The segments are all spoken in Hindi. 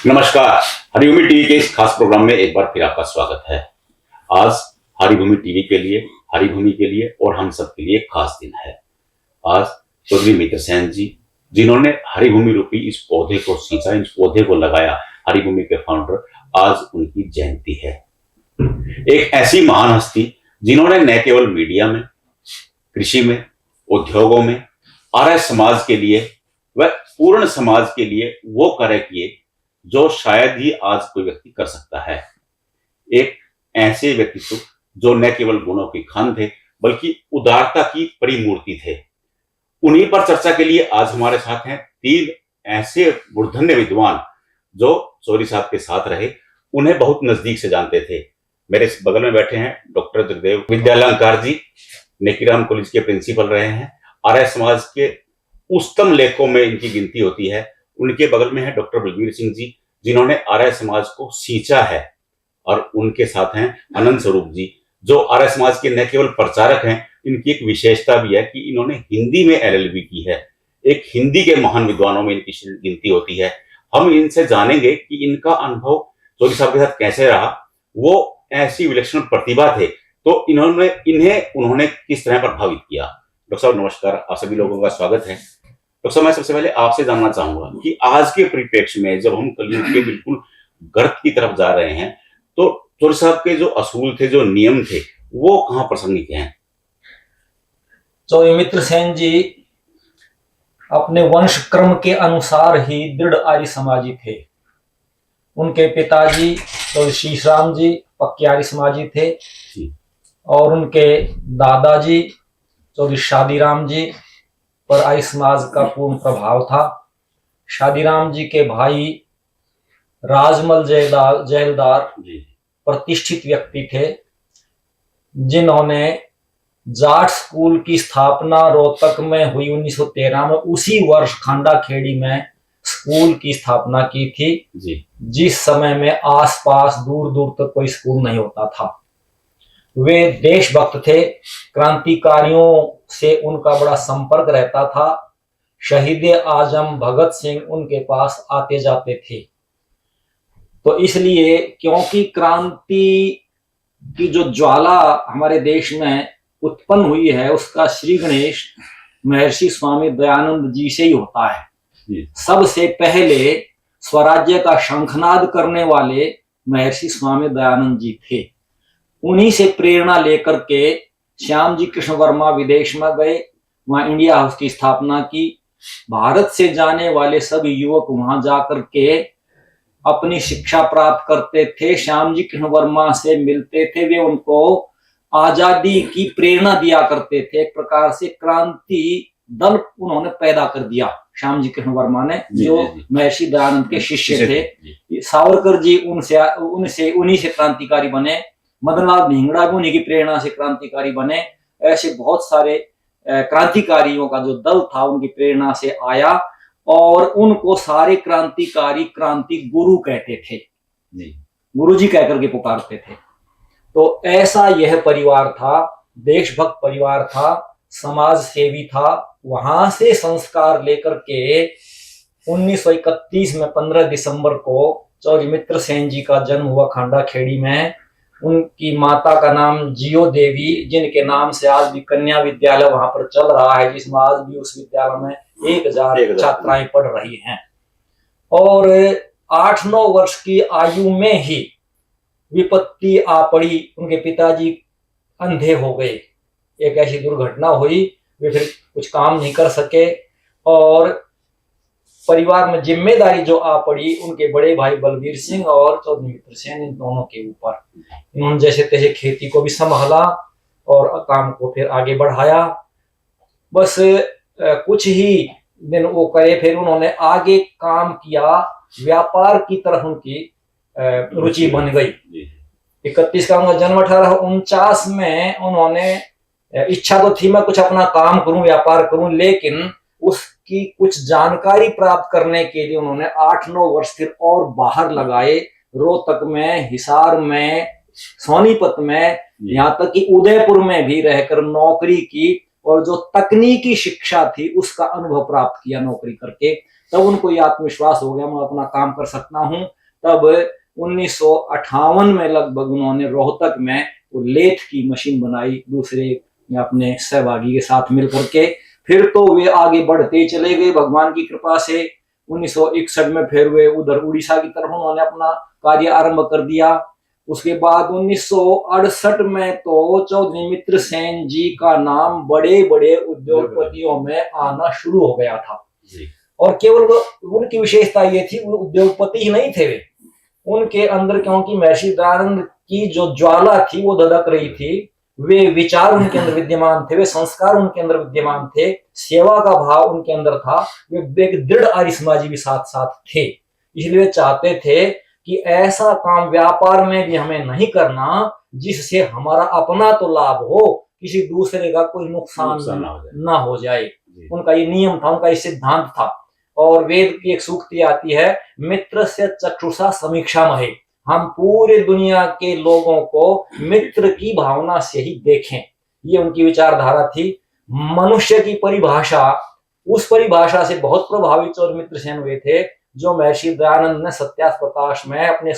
नमस्कार। हरिभूमि टीवी के इस खास प्रोग्राम में एक बार फिर आपका स्वागत है। आज हरिभूमि टीवी के लिए, हरिभूमि के लिए और हम सब के लिए एक खास दिन है। आज चौधरी मित्र सेन जी, जिन्होंने हरिभूमि रूपी इस पौधे को सींचा, इस पौधे को लगाया, हरिभूमि के फाउंडर, आज उनकी जयंती है। एक ऐसी महान हस्ती जिन्होंने न केवल मीडिया में, कृषि में, उद्योगों में, आर्य समाज के लिए व पूर्ण समाज के लिए वो कार्य किए जो शायद ही आज कोई व्यक्ति कर सकता है। एक ऐसे व्यक्तित्व जो न केवल गुणों की खान थे बल्कि उदारता की परिमूर्ति थे। उन्हीं पर चर्चा के लिए आज हमारे साथ हैं तीन ऐसे मूर्धन्य विद्वान जो चौधरी साहब के साथ रहे, उन्हें बहुत नजदीक से जानते थे। मेरे बगल में बैठे हैं डॉक्टर जगदेव विद्यालंकार जी, नेकीराम कॉलेज के प्रिंसिपल रहे हैं, आर्य समाज के उच्चतम लेखों में इनकी गिनती होती है। उनके बगल में है डॉक्टर बलबीर सिंह जी, जिन्होंने आर्य समाज को सींचा है, और उनके साथ हैं अनंत स्वरूप जी, जो आर्य समाज के न केवल प्रचारक हैं, इनकी एक विशेषता भी है कि इन्होंने हिंदी में एलएलबी की है। एक हिंदी के महान विद्वानों में इनकी गिनती होती है। हम इनसे जानेंगे कि इनका अनुभव चौधरी साहब के साथ कैसे रहा। वो ऐसी विलक्षण प्रतिभा थे, तो उन्होंने किस तरह प्रभावित किया। डॉक्टर साहब नमस्कार, आप सभी लोगों का स्वागत है। डॉक्टर साहब, मैं सबसे पहले आपसे जानना चाहूंगा कि आज के परिप्रेक्ष्य में जब हम कलयुग के बिल्कुल गर्त की तरफ जा रहे हैं, तो चौधरी साहब के जो असूल थे, जो नियम थे, वो कहाँ प्रासंगिक हैं? चौधरी मित्र सेन जी अपने वंश क्रम के अनुसार ही दृढ़ आर्य समाजी थे। उनके पिताजी चौधरी शीशराम जी पक्के आर्य समाजी थे और उनके दादाजी चौधरी शादीराम जी पर आर्य समाज का पूर्ण प्रभाव था। शादीराम जी के भाई राजमल जैलदार प्रतिष्ठित व्यक्ति थे, जिन्होंने जाट स्कूल की स्थापना रोहतक में हुई 1913 में। उसी वर्ष खांडा खेड़ी में स्कूल की स्थापना की थी जिस समय में आसपास दूर दूर तक कोई स्कूल नहीं होता था। वे देशभक्त थे, क्रांतिकारियों से उनका बड़ा संपर्क रहता था। शहीद आजम भगत सिंह उनके पास आते जाते थे। तो इसलिए क्योंकि क्रांति की जो ज्वाला हमारे देश में उत्पन्न हुई है, उसका श्री गणेश महर्षि स्वामी दयानंद जी से ही होता है। सबसे पहले स्वराज्य का शंखनाद करने वाले महर्षि स्वामी दयानंद जी थे। उन्हीं से प्रेरणा लेकर के श्याम जी कृष्ण वर्मा विदेश में गए, वहां इंडिया हाउस की स्थापना की। भारत से जाने वाले सभी युवक वहां जाकर के अपनी शिक्षा प्राप्त करते थे, श्याम जी कृष्ण वर्मा से मिलते थे, वे उनको आजादी की प्रेरणा दिया करते थे। एक प्रकार से क्रांति दल उन्होंने पैदा कर दिया श्याम जी कृष्ण वर्मा ने, जो महर्षि दयानंद के शिष्य थे। सावरकर जी उन्हीं से क्रांतिकारी बने। मदनलाल धिंगड़ा भी उन्हीं की प्रेरणा से क्रांतिकारी बने। ऐसे बहुत सारे क्रांतिकारियों का जो दल था उनकी प्रेरणा से आया, और उनको सारे क्रांतिकारी क्रांति गुरु कहते थे, गुरु जी कहकर के पुकारते थे। तो ऐसा यह परिवार था, देशभक्त परिवार था, समाज सेवी था। वहां से संस्कार लेकर के 1931 में 15 दिसंबर को चौधरी मित्र सेन जी का जन्म हुआ खांडा खेड़ी में। उनकी माता का नाम जियो देवी, जिनके नाम से आज भी कन्या विद्यालय वहां पर चल रहा है, जिसमें आज भी उस विद्यालय में 1000 छात्राएं पढ़ रही हैं। और 8-9 वर्ष की आयु में ही विपत्ति आ पड़ी, उनके पिताजी अंधे हो गए। एक ऐसी दुर्घटना हुई, वे फिर कुछ काम नहीं कर सके, और परिवार में जिम्मेदारी जो आ पड़ी उनके बड़े भाई बलबीर सिंह और चौधरी मित्र सेन, इन दोनों के ऊपर। इन्होंने जैसे तैसे खेती को भी संभाला और काम को फिर आगे बढ़ाया। बस कुछ ही दिन वो करे, फिर उन्होंने आगे काम किया, व्यापार की तरफ उनकी रुचि बन गई। 31 का उनका जन्म, 1849 में उन्होंने इच्छा तो थी मैं कुछ अपना काम करूं, व्यापार करूं, लेकिन उसकी कुछ जानकारी प्राप्त करने के लिए उन्होंने 8-9 वर्ष फिर और बाहर लगाए, रोहतक में, हिसार में, सोनीपत में, यहाँ तक कि उदयपुर में भी रहकर नौकरी की, और जो तकनीकी शिक्षा थी उसका अनुभव प्राप्त किया नौकरी करके। तब उनको ये आत्मविश्वास हो गया मैं अपना काम कर सकता हूँ। तब 1958 में लगभग उन्होंने रोहतक में वो लेथ की मशीन बनाई दूसरे अपने सहभागी के साथ मिलकर के। फिर तो वे आगे बढ़ते चले गए भगवान की कृपा से। 1961 में फिर वे उधर उड़ीसा की तरफ उन्होंने अपना कार्य आरंभ कर दिया। उसके बाद 1968 में तो चौधरी मित्र सेन जी का नाम बड़े बड़े उद्योगपतियों में आना शुरू हो गया था। और केवल उनकी विशेषता ये थी वो उद्योगपति ही नहीं थे, वे उनके अंदर क्योंकि महर्षि दयानंद की जो ज्वाला थी वो धधक रही थी, वे विचार उनके अंदर विद्यमान थे, वे संस्कार उनके अंदर विद्यमान थे, सेवा का भाव उनके अंदर था, वे एक दृढ़ आर्य समाजी भी साथ साथ थे। इसलिए वे चाहते थे कि ऐसा काम व्यापार में भी हमें नहीं करना जिससे हमारा अपना तो लाभ हो, किसी दूसरे का कोई नुकसान ना हो जाए। उनका ये नियम था, उनका ये सिद्धांत था। और वेद की एक सूक्ति आती है, मित्र से चक्षुषा समीक्षा महे, हम पूरे दुनिया के लोगों को मित्र की भावना से ही देखें। ये उनकी विचारधारा थी। मनुष्य की परिभाषा, उस परिभाषा से बहुत प्रभावित चौधरी मित्र सेन हुए थे जो महर्षि दयानंद ने सत्यार्थ प्रकाश में अपने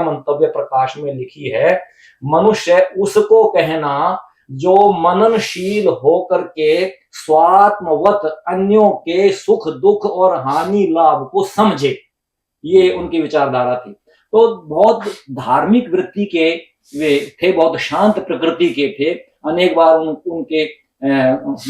मंतव्य प्रकाश में लिखी है। मनुष्य उसको कहना जो मननशील होकर के स्वात्मवत अन्यों के सुख दुख और हानि लाभ को समझे। ये उनकी विचारधारा थी। तो बहुत धार्मिक वृत्ति के वे थे, बहुत शांत प्रकृति के थे। अनेक बार उनके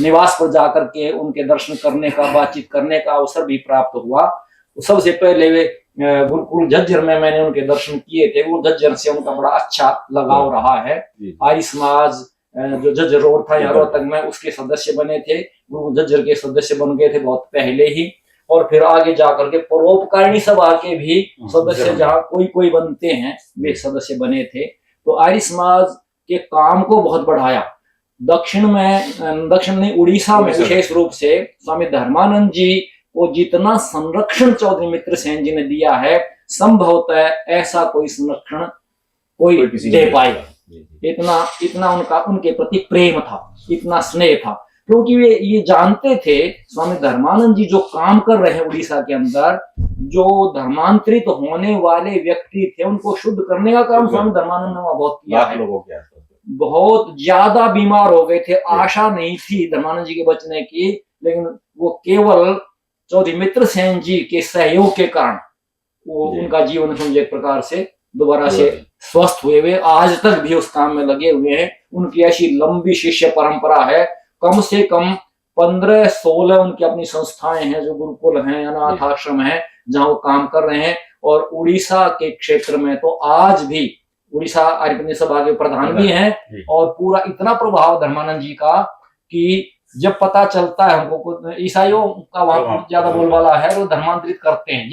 निवास पर जाकर के उनके दर्शन करने का, बातचीत करने का अवसर भी प्राप्त हुआ। सबसे पहले वे गुरुकुल झज्जर में मैंने उनके दर्शन किए थे। वो झज्जर से उनका बड़ा अच्छा लगाव रहा है। आर्य समाज जो झज्जर रोड था यहाँ रोहतक में, उसके सदस्य बने थे, गुरुकुल झज्जर के सदस्य बन गए थे बहुत पहले ही। और फिर आगे जाकर के परोपकारिणी सभा के भी सदस्य जहाँ कोई बनते हैं वे सदस्य बने थे। तो आर्य समाज के काम को बहुत बढ़ाया। दक्षिण में उड़ीसा में विशेष रूप से स्वामी धर्मानंद जी को जितना संरक्षण चौधरी मित्र सेन जी ने दिया है, संभवतः ऐसा कोई संरक्षण कोई दे पाएगा। इतना उनके प्रति प्रेम था, इतना स्नेह था, क्योंकि वे ये जानते थे स्वामी धर्मानंद जी जो काम कर रहे हैं उड़ीसा के अंदर, जो धर्मांतरित होने वाले व्यक्ति थे उनको शुद्ध करने का काम स्वामी धर्मानंद ने बहुत किया है। बहुत ज्यादा बीमार हो गए थे, आशा नहीं थी धर्मानंद जी के बचने की, लेकिन वो केवल चौधरी मित्र सेन जी के सहयोग के कारण वो उनका जीवन समझे एक प्रकार से दोबारा से स्वस्थ हुए। वे आज तक भी उस काम में लगे हुए हैं। उनकी ऐसी लंबी शिष्य परंपरा है, कम से कम 15-16 उनकी अपनी संस्थाएं हैं, जो गुरुकुल हैं, अनाथ आश्रम है, जहां वो काम कर रहे हैं। और उड़ीसा के क्षेत्र में तो आज भी उड़ीसा आर्य सभा के प्रधान भी हैं। और पूरा इतना प्रभाव धर्मानंद जी का कि जब पता चलता है हमको, ईसाइयों का वहां ज्यादा बोलबाला है, वो धर्मांतरित करते हैं।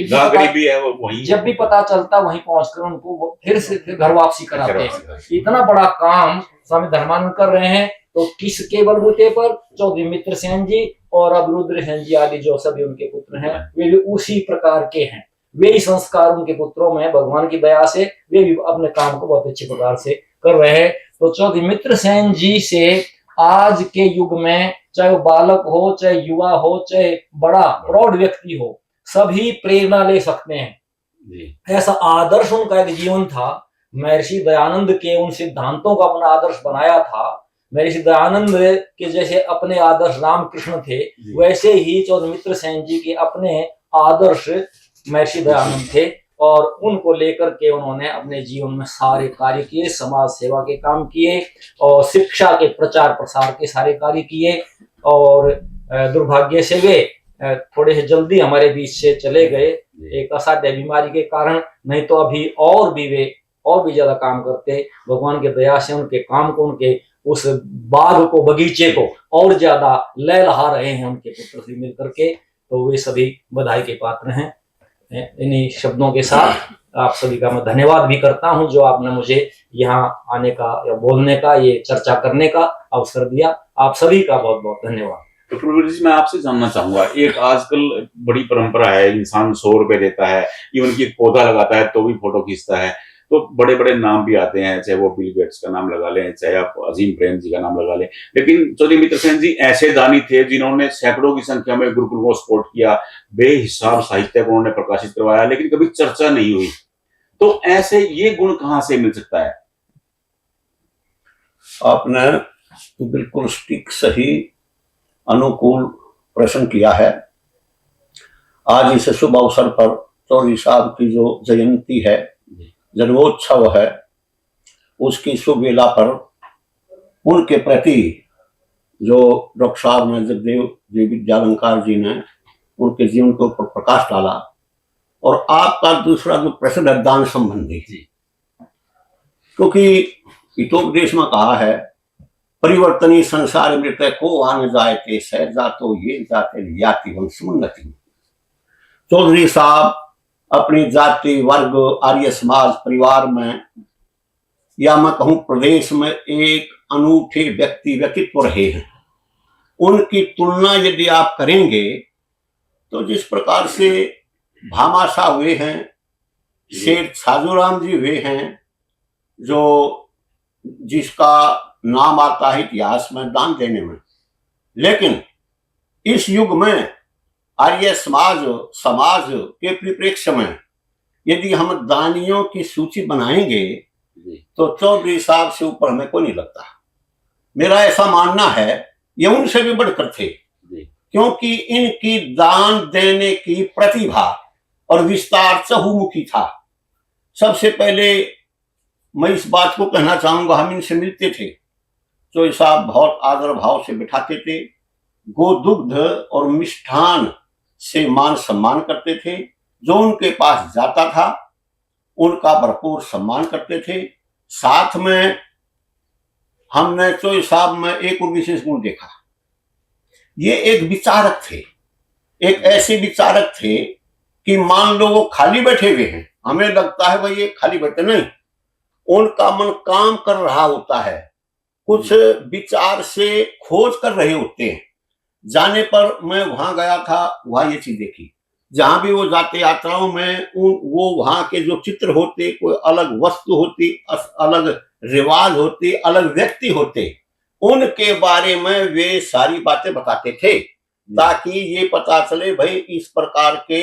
जब भी पता चलता वहीं पहुंचकर उनको फिर से घर वापसी कराते हैं। इतना बड़ा काम स्वामी धर्मानंद कर रहे हैं। तो किसके बलबूते पर? चौधरी मित्र सेन जी और अब रुद्र सेन जी आदि जो सभी उनके पुत्र हैं, वे भी उसी प्रकार के हैं। वे ही संस्कार उनके पुत्रों में भगवान की दया से वे भी अपने काम को बहुत अच्छे प्रकार से कर रहे हैं। तो चौधरी मित्र सेन जी से आज के युग में चाहे वो बालक हो, चाहे युवा हो, चाहे बड़ा प्रौढ़ व्यक्ति हो, सभी प्रेरणा ले सकते हैं। ऐसा आदर्श उनका एक जीवन था। महर्षि दयानंद के उन सिद्धांतों को अपना आदर्श बनाया था। महर्षि दयानंद के जैसे अपने आदर्श रामकृष्ण थे, वैसे ही चौधरी मित्र सेन जी के अपने आदर्श महर्षि दयानंद थे। और उनको लेकर के उन्होंने अपने जीवन में सारे कार्य किए, समाज सेवा के काम किए और शिक्षा के प्रचार प्रसार के सारे कार्य किए। और दुर्भाग्य से वे थोड़े से जल्दी हमारे बीच से चले गए एक असाध्य बीमारी के कारण, नहीं तो अभी और भी ज्यादा काम करते। भगवान की दया से उनके काम को, उनके उस बाग को, बगीचे को और ज्यादा लहलहा रहे हैं उनके पुत्र से मिलकर के। तो वे सभी बधाई के पात्र हैं। इन्हीं शब्दों के साथ आप सभी का मैं धन्यवाद भी करता हूं जो आपने मुझे यहाँ आने का या बोलने का, ये चर्चा करने का अवसर दिया। आप सभी का बहुत बहुत धन्यवाद। तो प्रवीण जी, मैं आपसे जानना चाहूंगा, एक आजकल बड़ी परंपरा है, इंसान 100 रुपए देता है, इवन की पौधा लगाता है तो भी फोटो खींचता है। तो बड़े बड़े नाम भी आते हैं, चाहे वो बिल गेट्स का नाम लगा लें, चाहे आप अजीम प्रेम जी का नाम लगा लें। लेकिन चौधरी मित्र सेन जी ऐसे दानी थे जिन्होंने सैकड़ों की संख्या में गुरुकुल को सपोर्ट किया, बेहिसाब साहित्य को उन्होंने प्रकाशित करवाया, लेकिन कभी चर्चा नहीं हुई। तो ऐसे ये गुण कहां से मिल सकता है? आपने बिल्कुल सटीक सही अनुकूल प्रश्न किया है। आज इस शुभ अवसर पर चौधरी साहब की जो जयंती है, जन्मोत्सव है, उसकी शुभ वेला पर उनके प्रति जो डॉक्टर साहब ने, जगदेव जी विद्यालंकार जी ने उनके जीवन के ऊपर प्रकाश डाला। और आपका दूसरा जो प्रश्न है दान संबंधी, क्योंकि हितोपदेश में कहा है परिवर्तनी संसार मृत को आन जायते सह जातो ये जाते याति वंशोन्नति। चौधरी साहब अपनी जाति, वर्ग, आर्य समाज, परिवार में या मैं कहूं प्रदेश में एक अनूठे व्यक्तित्व रहे हैं। उनकी तुलना यदि आप करेंगे तो जिस प्रकार से भामाशाह हुए हैं, शेर छाजूराम जी हुए हैं, जो जिसका नाम आता है इतिहास में दान देने में, लेकिन इस युग में आर्य समाज के परिप्रेक्ष्य में यदि हम दानियों की सूची बनाएंगे तो चौधरी साहब से ऊपर हमें कोई नहीं लगता। मेरा ऐसा मानना है ये उनसे भी बढ़कर थे, क्योंकि इनकी दान देने की प्रतिभा और विस्तार चहुमुखी था। सबसे पहले मैं इस बात को कहना चाहूंगा, हम इनसे मिलते थे, चौधरी साहब बहुत आदर भाव से बिठाते थे, गोदुग्ध और मिष्ठान से मान सम्मान करते थे। जो उनके पास जाता था उनका भरपूर सम्मान करते थे। साथ में हमने चौधरी साहब में एक और विशेष गुण देखा, ये एक विचारक थे। एक ऐसे विचारक थे कि मान लो वो खाली बैठे हुए हैं, हमें लगता है भाई ये खाली बैठे नहीं, उनका मन काम कर रहा होता है, कुछ विचार से खोज कर रहे होते हैं। जाने पर मैं वहां गया था, वहां ये चीज देखी, जहां भी वो जाते यात्राओं में वो वहां के जो चित्र होते, कोई अलग वस्तु होती, अलग रिवाज होती, अलग व्यक्ति होते, उनके बारे में वे सारी बातें बताते थे, ताकि ये पता चले भाई इस प्रकार के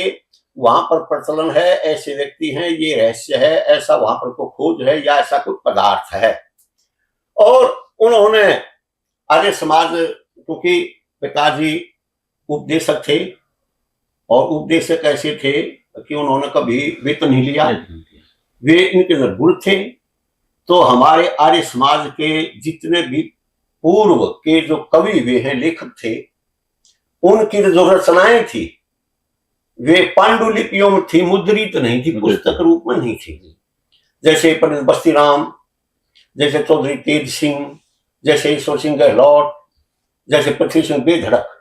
वहां पर प्रचलन है, ऐसे व्यक्ति हैं, ये रहस्य है, ऐसा वहां पर कोई खोज है या ऐसा कुछ पदार्थ है। और उन्होंने आर्य समाज, क्योंकि पिताजी उपदेशक थे, और उपदेशक ऐसे थे कि उन्होंने कभी वेतन नहीं लिया, वे इनके गुरु थे। तो हमारे आर्य समाज के जितने भी पूर्व के जो कवि हुए हैं, लेखक थे, उनकी जो रचनाएं थी वे पांडुलिपियों में थी, मुद्रित नहीं थी, पुस्तक रूप में नहीं थी। जैसे पंडित बस्तीराम, जैसे चौधरी तेज सिंह, जैसे ईश्वर सिंह गहलोत, जैसे पृथ्वी सिंह बेधड़क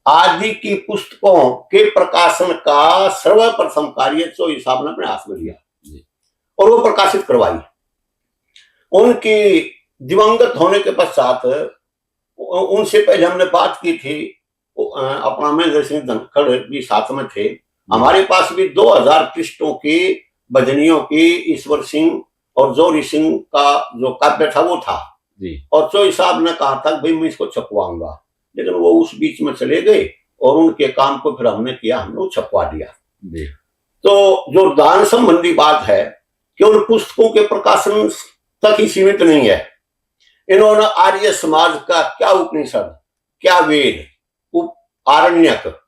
आदि की पुस्तकों के प्रकाशन का सर्वप्रथम कार्य चौधरी साहब ने अपने हाथ में लिया और वो प्रकाशित करवाई। उनकी दिवंगत होने के पश्चात उनसे पहले हमने बात की थी, अपना महेंद्र सिंह धनखड़ भी साथ में थे। हमारे पास भी 2000 पृष्ठों की भजनियों की ईश्वर सिंह और जौहरी सिंह का जो काव्य था वो था, और चौधरी साहब ने कहा था भाई मैं इसको छपवाऊंगा, लेकिन वो उस बीच में चले गए और उनके काम को फिर हमने किया, हमने वो छपवा दिया। तो जो दान संबंधी बात है कि उन पुस्तकों के प्रकाशन तक ही सीमित नहीं है। इन्होंने आर्य समाज का क्या उपनिषद, क्या वेद, आरण्यक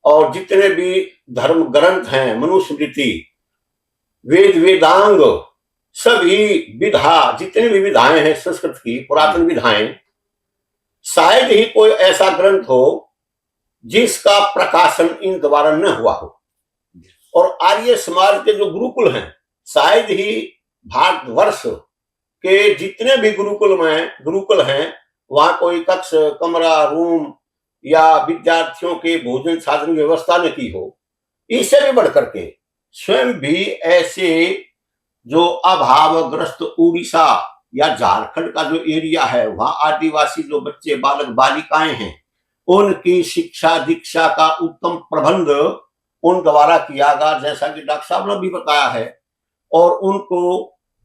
और जितने भी धर्म ग्रंथ हैं, मनुस्मृति, वेद वेदांग, सभी विधा, जितनी भी विधाएं हैं संस्कृत की पुरातन विधाएं, शायद ही कोई ऐसा ग्रंथ हो जिसका प्रकाशन इन द्वारा न हुआ हो। और आर्य समाज के जो गुरुकुल हैं, शायद ही भारतवर्ष के जितने भी गुरुकुल हैं, वहां कोई कक्ष, कमरा, रूम या विद्यार्थियों के भोजन साधन व्यवस्था न की हो। इससे भी बढ़कर के स्वयं भी ऐसे जो अभावग्रस्त उड़ीसा या झारखंड का जो एरिया है, वहां आदिवासी जो बच्चे, बालक बालिकाएं हैं, उनकी शिक्षा दीक्षा का उत्तम प्रबंध उन द्वारा किया गया, जैसा कि डॉक्टर साहब ने भी बताया है। और उनको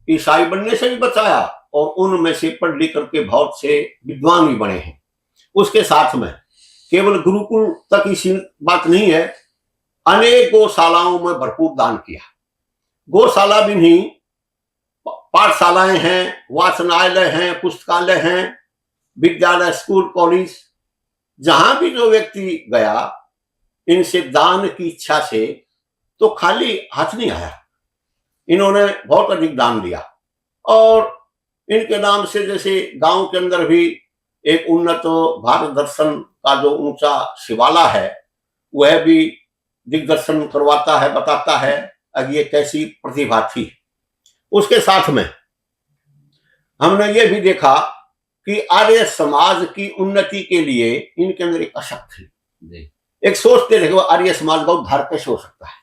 ईसाई बनने से भी बचाया और उनमें से पढ़ लिख करके बहुत से विद्वान भी बने हैं। उसके साथ में केवल गुरुकुल तक ही बात नहीं है, अनेक गौशालाओं में भरपूर दान किया। गौशाला भी नहीं, पाठशालाएं हैं, वाचनालय हैं, पुस्तकालय हैं, विद्यालय, स्कूल, कॉलेज, जहां भी जो व्यक्ति गया इनसे दान की इच्छा से तो खाली हाथ नहीं आया, इन्होंने बहुत अधिक दान दिया। और इनके नाम से जैसे गांव के अंदर भी एक उन्नत भारत दर्शन का जो ऊंचा शिवाला है वह भी दिग्दर्शन करवाता है, बताता है अब ये कैसी प्रतिभा थी। उसके साथ में हमने ये भी देखा कि आर्य समाज की उन्नति के लिए इनके अंदर एक अशक्त थी, एक सोचते थे कि आर्य समाज का उद्धार कैसे हो सकता है।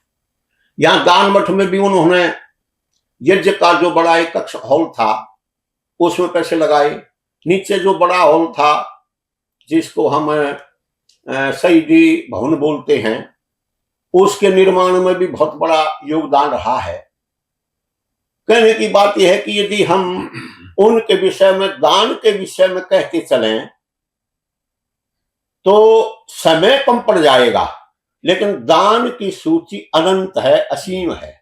यहाँ दान मठ में भी उन्होंने यज्ञ का जो बड़ा एक कक्ष हॉल था उसमें पैसे लगाए, नीचे जो बड़ा हॉल था जिसको हम शहीदी भवन बोलते हैं उसके निर्माण में भी बहुत बड़ा योगदान रहा है। कहने की बात यह है कि यदि हम उनके विषय में, दान के विषय में कहते चलें तो समय कम पड़ जाएगा, लेकिन दान की सूची अनंत है, असीम है।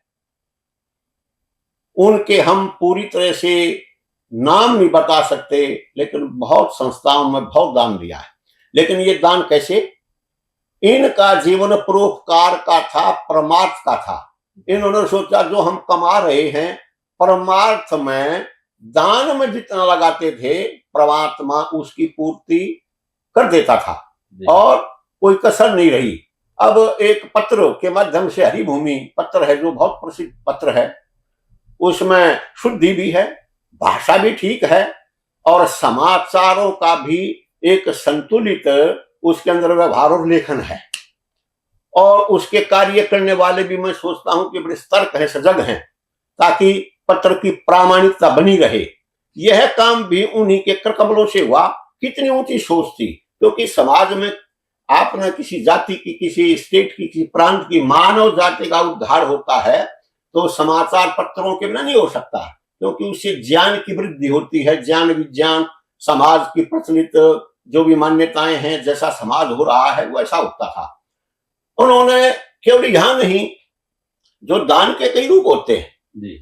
उनके हम पूरी तरह से नाम नहीं बता सकते, लेकिन बहुत संस्थाओं में बहुत दान दिया है। लेकिन ये दान कैसे? इनका जीवन परोपकार का था, परमार्थ का था। इन्होंने सोचा जो हम कमा रहे हैं परमार्थ में, दान में जितना लगाते थे परमात्मा उसकी पूर्ति कर देता था और कोई कसर नहीं रही। अब एक पत्र के माध्यम से, हरिभूमि पत्र है जो बहुत प्रसिद्ध पत्र है, उसमें शुद्धि भी है, भाषा भी ठीक है और समाचारों का भी एक संतुलित उसके अंदर व्यवहार और लेखन है। और उसके कार्य करने वाले भी मैं सोचता हूं कि बड़े सतर्क हैं, सजग हैं, ताकि पत्र की प्रामाणिकता बनी रहे। यह काम भी उन्हीं के करकमलों से हुआ। कितनी ऊंची सोच थी, क्योंकि समाज में आपने किसी जाति की, किसी स्टेट की, किसी प्रांत की, मानव जाति का उद्धार होता है तो समाचार पत्रों के बिना नहीं हो सकता, क्योंकि उससे ज्ञान की वृद्धि होती है। ज्ञान विज्ञान, समाज की प्रचलित जो भी मान्यताएं हैं, जैसा समाज हो रहा है वैसा होता था। उन्होंने केवल यहां नहीं, जो दान के कई रूप होते हैं जी,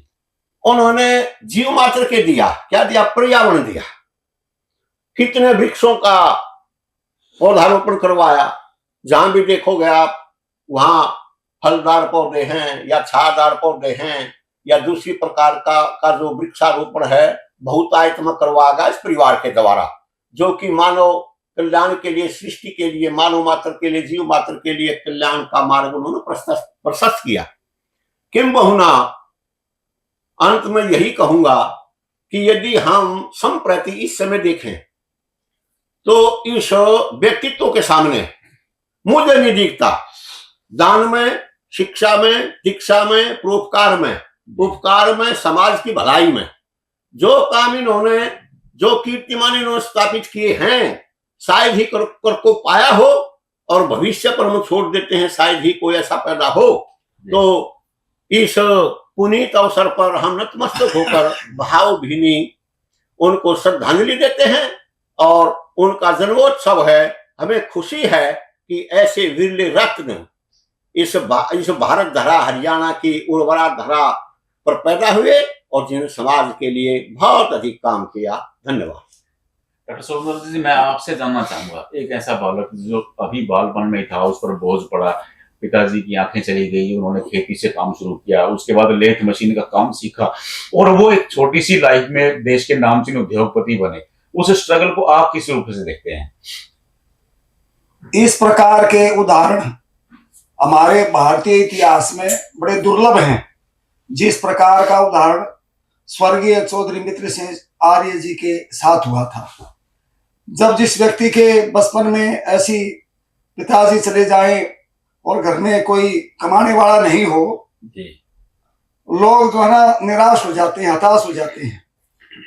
उन्होंने जीव मात्र के दिया। क्या दिया? पर्यावरण दिया। कितने वृक्षों का पौधारोपण करवाया, जहां भी देखोगे आप वहां फलदार पौधे हैं या छायादार पौधे हैं या दूसरी प्रकार का जो वृक्षारोपण है बहुतायत में करवाएगा इस परिवार के द्वारा, जो कि मानव कल्याण के लिए, सृष्टि के लिए, मानव मात्र के लिए, जीव मात्र के लिए कल्याण का मार्ग उन्होंने प्रशस्त किया। किंबहुना अंत में यही कहूंगा कि यदि हम संप्रति इस समय देखें तो इस व्यक्तित्व के सामने मुझे नहीं दिखता दान में, शिक्षा में, दीक्षा में, परोपकार में, उपकार में, समाज की भलाई में जो काम इन्होंने, जो कीर्तिमान इन्होंने स्थापित किए हैं, शायद ही कर को पाया हो और भविष्य पर हम छोड़ देते हैं, शायद ही कोई ऐसा पैदा हो। तो इस पुनीत अवसर पर हम नतमस्तक होकर भावभीनी उनको श्रद्धांजलि देते हैं और उनका जन्मोत्सव है। हमें खुशी है कि ऐसे विरले रत्न इस भारत धरा, हरियाणा की उर्वरा धरा पर पैदा हुए और जिन्होंने समाज के लिए बहुत अधिक काम किया। धन्यवाद। डॉक्टर सोमदत्त जी, मैं आपसे जानना चाहूंगा, एक ऐसा बालक जो अभी बालपन में था, उस पर बोझ पड़ा, पिताजी की आंखें चली गई, उन्होंने खेती से काम शुरू किया, उसके बाद लेथ मशीन का काम सीखा और वो एक छोटी सी लाइफ में देश के नामचीन उद्योगपति बने। उस स्ट्रगल को आप किस रूप से देखते हैं? इस प्रकार के उदाहरण हमारे भारतीय इतिहास में बड़े दुर्लभ हैं। जिस प्रकार का उदाहरण स्वर्गीय चौधरी मित्र सिंह आर्य जी के साथ हुआ था। जब जिस व्यक्ति के बचपन में ऐसी पिताजी चले जाएं और घर में कोई कमाने वाला नहीं हो, लोग जो है ना निराश हो जाते हैं, हताश हो जाते हैं।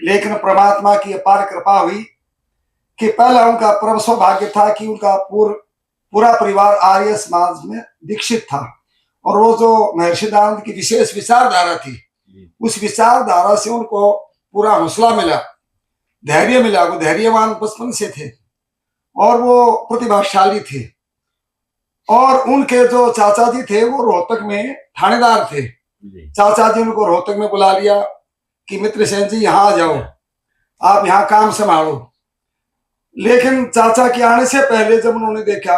लेकिन परमात्मा की अपार कृपा हुई कि पहला उनका परम सौभाग्य था कि उनका पूरा परिवार आर्य समाज में दीक्षित था और वो जो महर्षि दयानंद की विशेष विचारधारा थी उस विचारधारा से उनको पूरा हौसला मिला, धैर्य मिला। वो धैर्यवान बचपन से थे और वो प्रतिभाशाली थे। और उनके जो चाचा जी थे वो रोहतक में थानेदार थे। चाचा जी उनको रोहतक में बुला लिया कि मित्र सेन जी यहाँ आ जाओ, आप यहाँ काम संभालो। लेकिन चाचा के आने से पहले जब उन्होंने देखा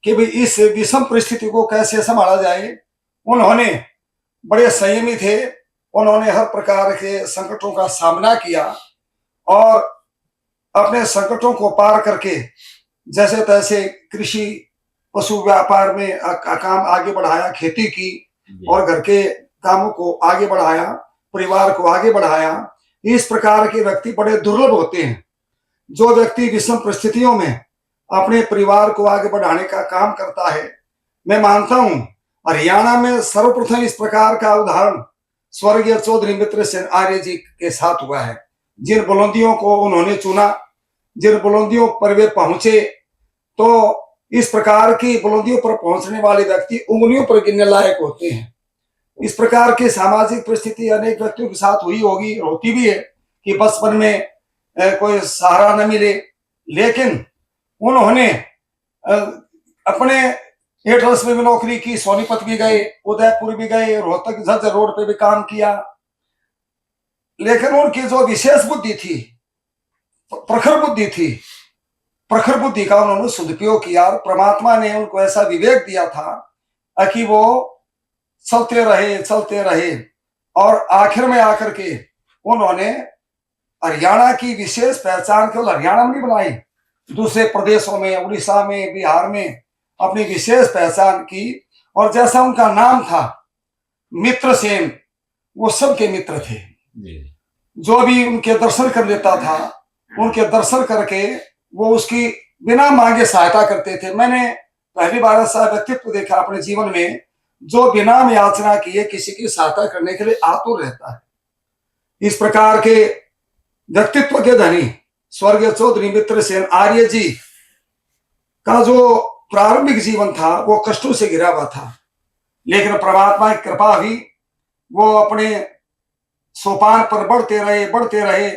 कि भाई इस विषम परिस्थिति को कैसे संभाला जाए, उन्होंने बड़े संयमी थे। उन्होंने हर प्रकार के संकटों का सामना किया और अपने संकटों को पार करके जैसे तैसे कृषि पशु व्यापार में काम आगे बढ़ाया, खेती की और घर के कामों को आगे बढ़ाया, परिवार को आगे बढ़ाया। इस प्रकार के व्यक्ति बड़े दुर्लभ होते हैं। जो व्यक्ति विषम परिस्थितियों में अपने परिवार को आगे बढ़ाने का काम करता है। मैं मानता हूं हरियाणा में सर्वप्रथम इस प्रकार का उदाहरण स्वर्गीय चौधरी मित्र सेन आर्य जी के साथ हुआ है। जिन बुलंदियों को उन्होंने चुना, जिन बुलंदियों पर वे पहुंचे, तो इस प्रकार की बुलंदियों पर पहुंचने वाले व्यक्ति उंगलियों पर गिनने लायक होते हैं। इस प्रकार की सामाजिक परिस्थिति अनेक व्यक्तियों के साथ हुई होगी, होती भी है कि बचपन में कोई सहारा न मिले, लेकिन उन्होंने अपने एयरटेल्स में भी नौकरी की, सोनीपत भी गए, उदयपुर भी गए, रोहतक झज्जर रोड पे भी काम किया। लेकिन उनकी जो विशेष बुद्धि थी, प्रखर बुद्धि थी, प्रखर बुद्धि का उन्होंने सदुपयोग किया और परमात्मा ने उनको ऐसा विवेक दिया था कि वो चलते रहे और आखिर में आकर के उन्होंने हरियाणा की विशेष पहचान केवल हरियाणा में नहीं बनाई, दूसरे प्रदेशों में, उड़ीसा में, बिहार में अपनी विशेष पहचान की। और जैसा उनका नाम था मित्र सेन, वो सबके मित्र थे। जो भी उनके दर्शन कर लेता था, उनके दर्शन करके वो उसकी बिना मांगे सहायता करते थे। मैंने पहली बार ऐसा व्यक्तित्व देखा अपने जीवन में जो बिना याचना किए किसी की सहायता करने के लिए आतुर रहता है। इस प्रकार के व्यक्तित्व के धनी स्वर्गीय चौधरी मित्र सेन आर्य जी का जो प्रारंभिक जीवन था वो कष्टों से घिरा हुआ था, लेकिन परमात्मा की कृपा हुई, वो अपने सोपान पर बढ़ते रहे।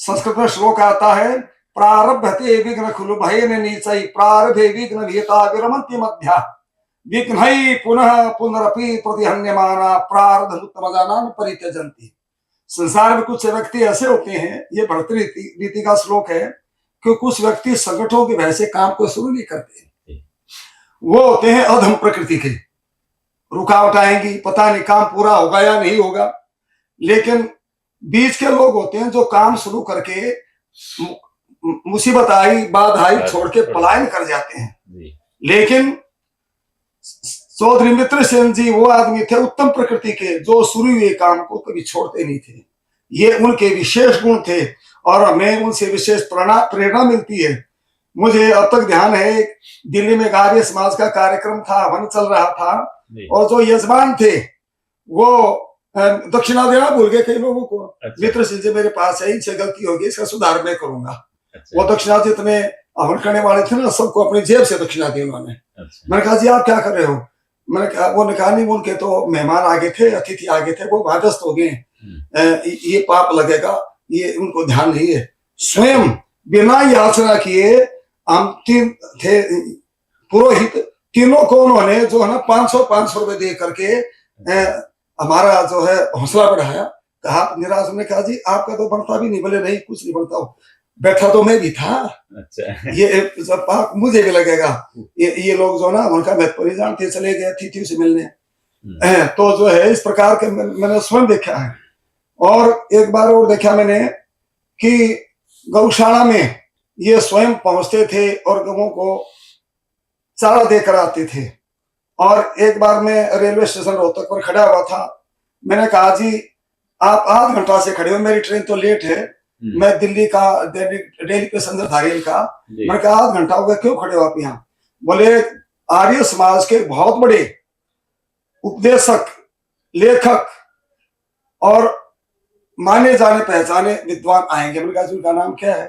संस्कृत में श्लोक आता है, प्रारब्धते विघ्न खुलु भयेन नीचै प्रारभे विघ्न विहिता विरमन्ति मध्या विघ्नै पुनः पुनरपि प्रतिहन्यमाना प्रारब्धमुत्तमजानान् परित्यजन्ति। संसार में कुछ व्यक्ति ऐसे होते हैं, ये भर्तृहरि रीति का श्लोक है, कि कुछ व्यक्ति संकटों की वजह से काम को शुरू नहीं करते। वो होते हैं अधम प्रकृति के, रुकावट आएंगी, पता नहीं काम पूरा होगा या नहीं होगा। लेकिन बीच के लोग होते हैं जो काम शुरू करके मुसीबत आई, बाधा आई, छोड़ के पलायन कर जाते हैं। लेकिन चौधरी मित्र सेन जी वो आदमी थे उत्तम प्रकृति के, जो शुरू हुए काम को कभी छोड़ते नहीं थे। ये उनके विशेष गुण थे और हमें उनसे विशेष प्रेरणा मिलती है। मुझे अब तक ध्यान है, दिल्ली में आर्य समाज का कार्यक्रम था, हवन चल रहा था, और जो यजमान थे वो दक्षिणा देना भूल गए कई लोगों को। अच्छा। मित्र सेन जी मेरे पास है, इनसे गलती होगी, इसका सुधार मैं करूंगा। अच्छा। वो दक्षिणा जितने हवन करने वाले थे ना, सबको अपनी जेब से दक्षिणा दी उन्होंने। अच्छा। मैंने कहा जी आप क्या कर रहे हो? मैंने कहा, वो ने कहा नहीं, उनके तो मेहमान आगे थे, अतिथि आगे थे, वो वादस्त हो गए, ये पाप लगेगा, ये उनको ध्यान नहीं है। स्वयं बिना याचना किए हम तीन थे पुरोहित, तीनों को उन्होंने जो है ना 500 रुपए दे करके हमारा जो है हौसला बढ़ाया। कहा निराश ने कहा जी आपका तो बनता भी नहीं। बोले नहीं, कुछ नहीं बनता हो, बैठा तो मैं भी था। अच्छा। ये पाप मुझे भी लगेगा। ये लोग जो ना उनका महत्व नहीं जानते, चले गए अतिथियों से मिलने। तो जो है इस प्रकार के मैंने स्वयं देखा है। और एक बार और देखा मैंने कि गौशाला में ये स्वयं पहुंचते थे और गवों को चारा देकर आते थे। और एक बार मैं रेलवे स्टेशन रोहतक पर खड़ा हुआ था, मैंने कहा जी आप आध घंटा से खड़े हो, मेरी ट्रेन तो लेट है, मैं दिल्ली पैसेंजर था रेल का। मैंने कहा आध घंटा हो गया, क्यों खड़े हो आप यहाँ? बोले आर्य समाज के बहुत बड़े उपदेशक, लेखक और माने जाने पहचाने विद्वान आएंगे। मैंने कहा उनका नाम क्या है?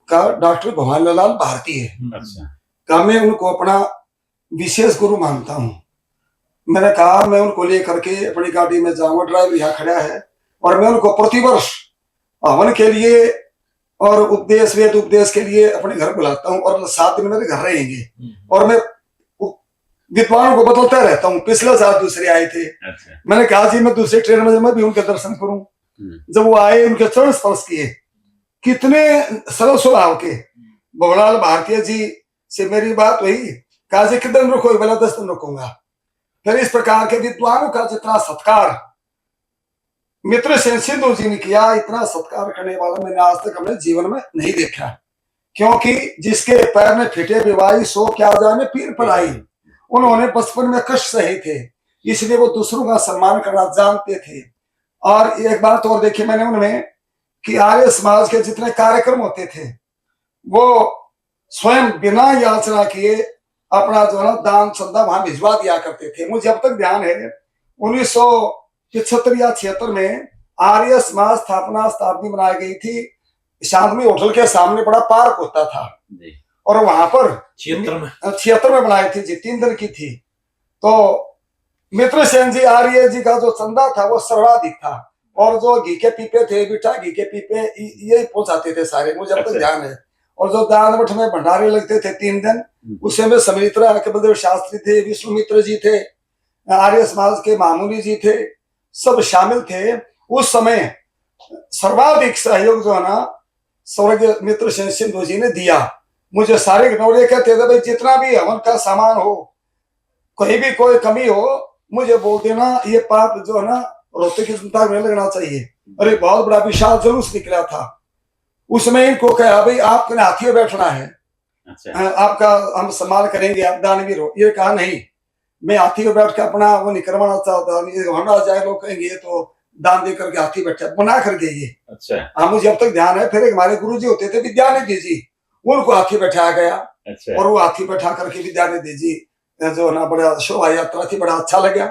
का डॉक्टर भवानीलाल भारती है। अच्छा। का मैं उनको अपना विशेष गुरु मानता हूं। मैंने कहा मैं उनको लेकर के अपनी गाड़ी में जाऊंगा, ड्राइवर यहाँ खड़ा है, और मैं उनको प्रतिवर्ष हवन के लिए और उपदेश वेद उपदेश के लिए अपने घर बुलाता हूँ, और 7 दिन मेरे घर रहेंगे, और मैं विद्वानों को बदलता रहता हूँ। पिछले साल दूसरे आए थे। अच्छा। मैंने कहा जी मैं दूसरे ट्रेन में मैं भी उनके दर्शन करूं। जब वो आए, उनके चरण स्पर्श किए, कितने सरल स्वभाव के। भवलाल भारतीय जी से मेरी बात हुई, कहा जी कितने दिन रुको? बोला 10 दिन रुकूंगा। फिर इस प्रकार के विद्वानों का जितना सत्कार मित्र सेन सिंधु जी ने किया, इतना सत्कार करने वाला मैंने आज तक अपने जीवन में नहीं देखा। क्योंकि जिसके पैर में फिटे विवाही सो क्या जाने पीर पर आई। उन्होंने बचपन में कष्ट सहे थे, इसलिए वो दूसरों का सम्मान करना जानते थे। और एक बात और देखी मैंने उनमें कि आर्य समाज के जितने कार्यक्रम होते थे, वो स्वयं बिना याचना किए अपना जो है दान चंदा वहां भिजवा दिया करते थे। मुझे अब तक ध्यान है 1975 या 76 में आर्य समाज स्थापना शताब्दी बनाई गई थी। शांतमी होटल के सामने बड़ा पार्क होता था, और वहां पर 76 में बनाई थी जी, 3 दिन की थी। तो मित्र सेन जी आर्य जी का जो चंदा था वो सर्वाधिक था, और जो घी के पीपे थे, बिठा घी के पीपे ये पहुंचाते थे सारे, मुझे अब तक ध्यान है। और जो दान मठ में भंडारे लगते थे 3 दिन, उसमें समित्रा के बलदेव शास्त्री थे, विष्णुमित्र जी थे, आर्य समाज के मामूली जी थे, सब शामिल थे। उस समय सर्वाधिक सहयोग जो है ना स्वर्गीय मित्र सेन सिंधु जी ने दिया। मुझे सारे घटोरे कहते थे भाई जितना भी हवन का सामान हो, कहीं भी कोई कमी हो मुझे बोल देना, ये पाप जो है ना रोते की चिंता में लगना चाहिए। अरे बहुत बड़ा विशाल जुलूस निकला था। उसमें इनको कहा भाई आपको हाथी में बैठना है। अच्छा। आपका हम सम्मान करेंगे, आप दानवीर हो। ये कहा नहीं, मैं हाथी में बैठ के अपना वो नहीं करवाना चाहता, होना जाए लोग कहेंगे तो दान दे करके हाथी बैठा बना करके ये। अच्छा। हाँ मुझे अब तक ध्यान है। फिर एक हमारे गुरु जी होते थे विद्यानिधि जी, उनको हाथी बैठाया गया। अच्छा। और वो हाथी बैठा करके विद्यानिधि जी जो ना बड़ा शोभा यात्रा थी, बड़ा अच्छा लगा।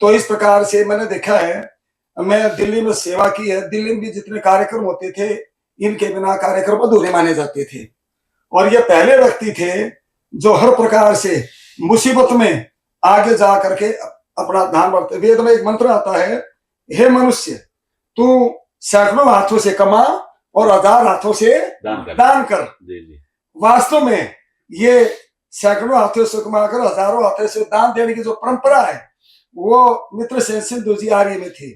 तो इस प्रकार से मैंने देखा है, मैं दिल्ली में सेवा की है, दिल्ली में भी जितने कार्यक्रम होते थे इनके बिना कार्यक्रम अधूरे माने जाते थे। और ये पहले व्यक्ति थे जो हर प्रकार से मुसीबत में आगे जा करके अपना ध्यान बढ़ते। वेद में एक मंत्र आता है, हे मनुष्य तू सैकड़ों हाथों से कमा और 1000 हाथों से दान कर। वास्तव में ये सैकड़ों हाथों से कमाकर 1000 हाथों से दान देने की जो परंपरा है वो मित्र सेन सिंधु जी आर्य में थी।